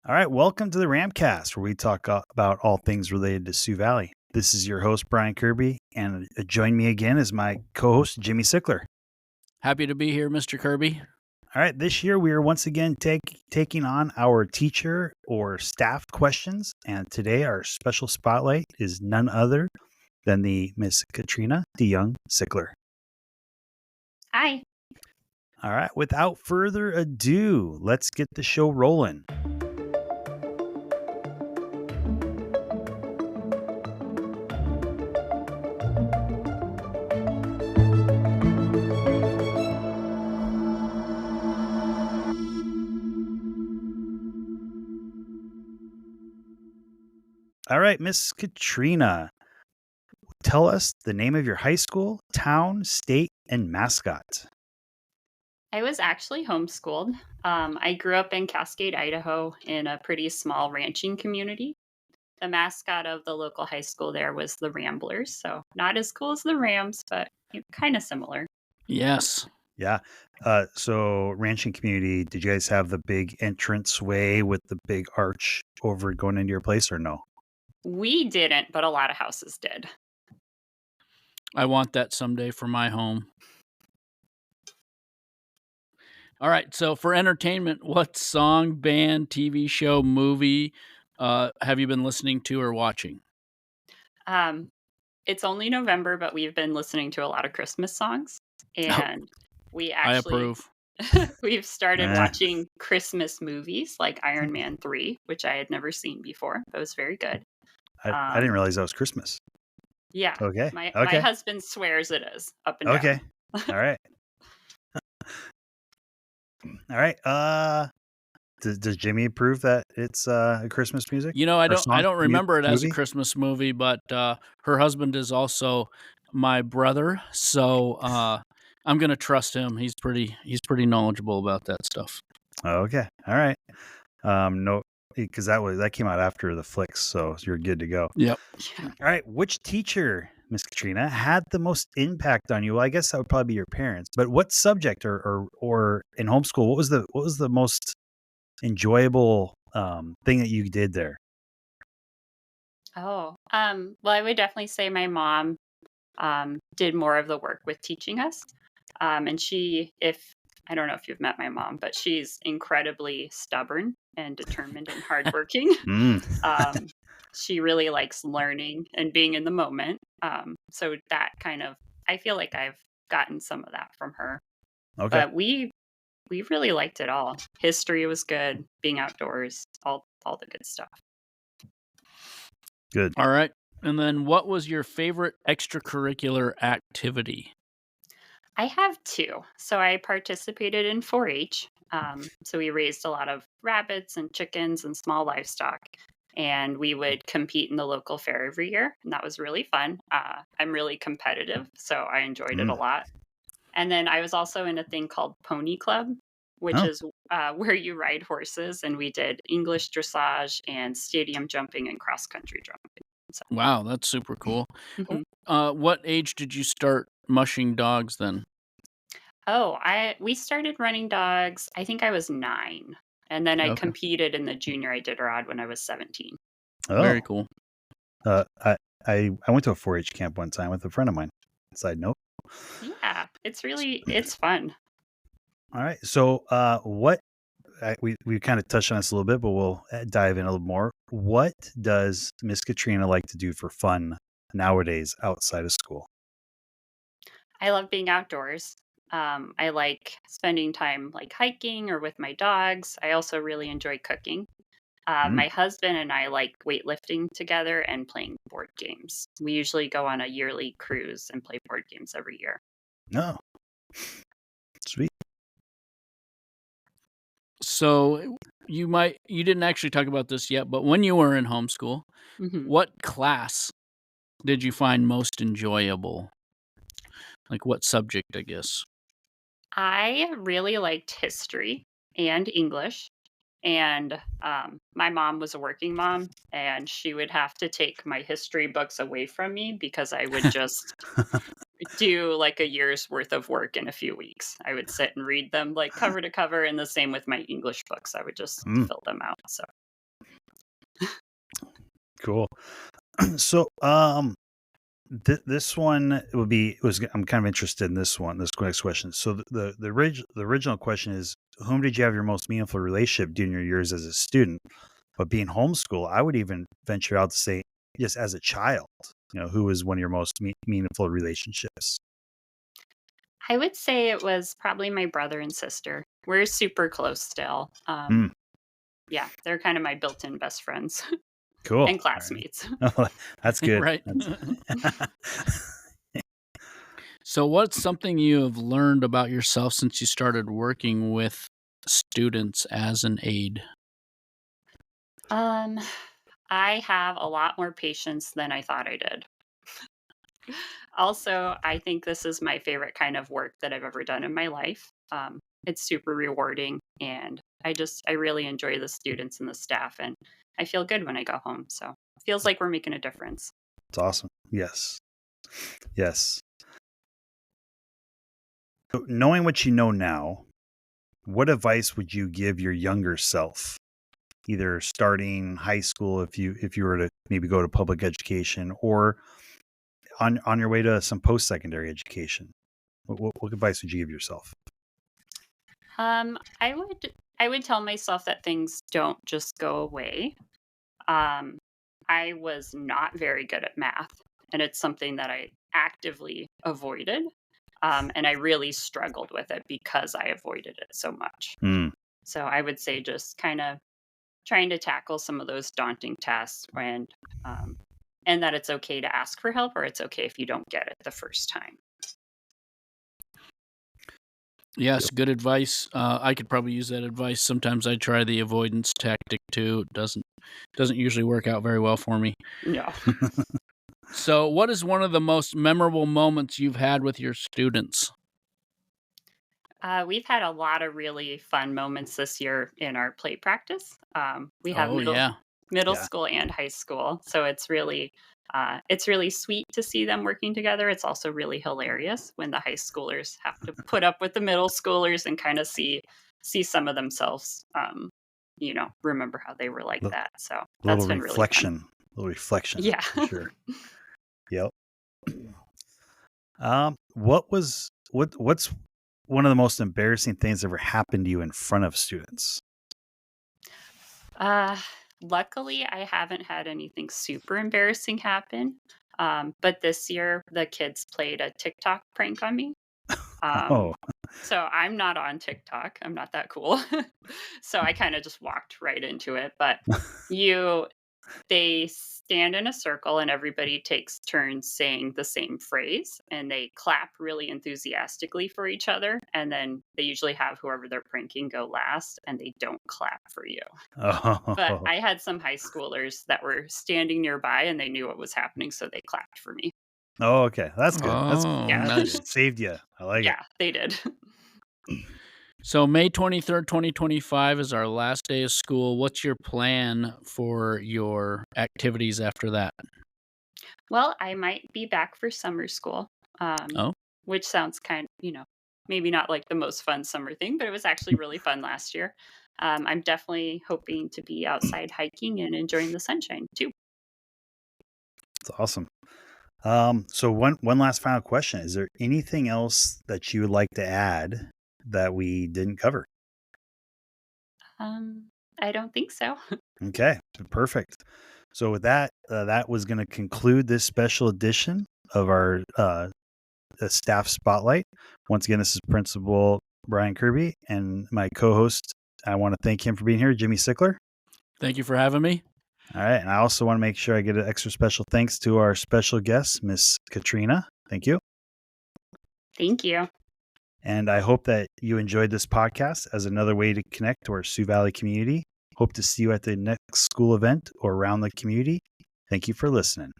All right, welcome to the RAMcast, where we talk about all things related to Sioux Valley. This is your host, Brian Kirby, and join me again is my co-host, Jimmy Sickler. Happy to be here, Mr. Kirby. All right, this year we are once again taking on our teacher or staff questions, and today our special spotlight is none other than the Miss Katrina DeYoung Sickler. Hi. All right, without further ado, let's get the show rolling. All right, Miss Katrina, tell us the name of your high school, town, state, and mascot. I was actually homeschooled. I grew up in Cascade, Idaho, in a pretty small ranching community. The mascot of the local high school there was the Ramblers, so not as cool as the Rams, but kind of similar. Yes. Yeah. So ranching community, did you guys have the big entranceway with the big arch over going into your place or no? We didn't, but a lot of houses did. I want that someday for my home. All right. So for entertainment, what song, band, TV show, movie have you been listening to or watching? It's only November, but we've been listening to a lot of Christmas songs, and we I actually approve. we've started watching Christmas movies like Iron Man 3, which I had never seen before. That was very good. I didn't realize that was Christmas. Yeah. Okay. My Okay. husband swears it is up and down. Okay. All right. All right. Does Jimmy approve that it's Christmas music? You know, I Or don't song? remember it as a Movie? Christmas movie, but her husband is also my brother, so I'm gonna trust him. He's pretty knowledgeable about that stuff. Okay. All right. No, because that came out after the flicks, so you're good to go. Yep. Yeah. All right. Which teacher, Miss Katrina, had the most impact on you? Well, I guess that would probably be your parents. But what subject or in homeschool, what was the most enjoyable thing that you did there? Oh, well, I would definitely say my mom did more of the work with teaching us. And I don't know if you've met my mom, but she's incredibly stubborn and determined and hardworking. She really likes learning and being in the moment. So that I feel like I've gotten some of that from her. Okay. But we really liked it all. History was good, being outdoors, all the good stuff. Good. All right. And then what was your favorite extracurricular activity? I have two. So I participated in 4-H. So we raised a lot of rabbits and chickens and small livestock. And we would compete in the local fair every year. And that was really fun. I'm really competitive, so I enjoyed it a lot. And then I was also in a thing called Pony Club, which is where you ride horses. And we did English dressage and stadium jumping and cross-country jumping. So. Wow, that's super cool. Mm-hmm. What age did you start mushing dogs then? Oh, we started running dogs, I think I was 9. And then I competed in the junior Iditarod when I was 17. Oh, very cool. I went to a 4-H camp one time with a friend of mine. Side note. Yeah, it's fun. All right. So, we kind of touched on this a little bit, but we'll dive in a little more. What does Miss Katrina like to do for fun nowadays outside of school? I love being outdoors. I like spending time like hiking or with my dogs. I also really enjoy cooking. My husband and I like weightlifting together and playing board games. We usually go on a yearly cruise and play board games every year. Oh, sweet. So you didn't actually talk about this yet, but when you were in homeschool, what class did you find most enjoyable? Like what subject, I guess? I really liked history and English. And my mom was a working mom, and she would have to take my history books away from me because I would just do like a year's worth of work in a few weeks. I would sit and read them like cover to cover, and the same with my English books. I would just fill them out. So Cool. So, this one I'm kind of interested in this one, this next question. So the original question is, whom did you have your most meaningful relationship during your years as a student? But being homeschooled, I would even venture out to say, just as a child, who was one of your most meaningful relationships? I would say it was probably my brother and sister. We're super close still. Mm, Yeah, they're kind of my built-in best friends cool. and All classmates. right. That's good. Right. That's So, what's something you have learned about yourself since you started working with students as an aide? Um, I have a lot more patience than I thought I did. Also, I think this is my favorite kind of work that I've ever done in my life. It's super rewarding, and I really enjoy the students and the staff, and I feel good when I go home. So it feels like we're making a difference. awesome. Yes. Yes. So knowing what you know now, what advice would you give your younger self? Either starting high school, if you were to maybe go to public education, or on your way to some post-secondary education. What advice would you give yourself? I would tell myself that things don't just go away. Um, I was not very good at math, and it's something that I actively avoided. And I really struggled with it because I avoided it so much. Mm. So I would say just kind of trying to tackle some of those daunting tasks, um, and that it's okay to ask for help, or it's okay if you don't get it the first time. Yes, good advice. I could probably use that advice. Sometimes I try the avoidance tactic too. It doesn't usually work out very well for me. No. So, what is one of the most memorable moments you've had with your students? We've had a lot of really fun moments this year in our play practice. We have Oh yeah. middle Yeah. school and high school, so it's really sweet to see them working together. It's also really hilarious when the high schoolers have to put up with the middle schoolers and kind of see some of themselves. Remember how they were like L- that. So little that's been really fun. reflection. Little reflection. Yeah. For sure. Yep. What's one of the most embarrassing things that ever happened to you in front of students? Uh, Luckily, I haven't had anything super embarrassing happen. But this year, the kids played a TikTok prank on me. Um, Oh, so I'm not on TikTok. I'm not that cool. So I kind of just walked right into it. But you they stand in a circle and everybody takes turns saying the same phrase, and they clap really enthusiastically for each other, and then they usually have whoever they're pranking go last, and they don't clap for you. But oh, I had some high schoolers that were standing nearby and they knew what was happening, so they clapped for me. oh. Okay, that's good. Oh, Yeah. That's nice. good. Saved you. I like it. Yeah, they did. So, May 23rd, 2025 is our last day of school. What's your plan for your activities after that? Well, I might be back for summer school, um, Oh, which sounds maybe not like the most fun summer thing, but it was actually really fun last year. I'm definitely hoping to be outside hiking and enjoying the sunshine too. It's awesome. So one last final question: is there anything else that you would like to add that we didn't cover? I don't think so. Okay, perfect. So with that, that was going to conclude this special edition of our staff spotlight. Once again, this is Principal Brian Kirby and my co-host. I want to thank him for being here, Jimmy Sickler. thank you for having me. All right, and I also want to make sure I get an extra special thanks to our special guest, Miss Katrina. Thank you. Thank you. And I hope that you enjoyed this podcast as another way to connect to our Sioux Valley community. Hope to see you at the next school event or around the community. Thank you for listening.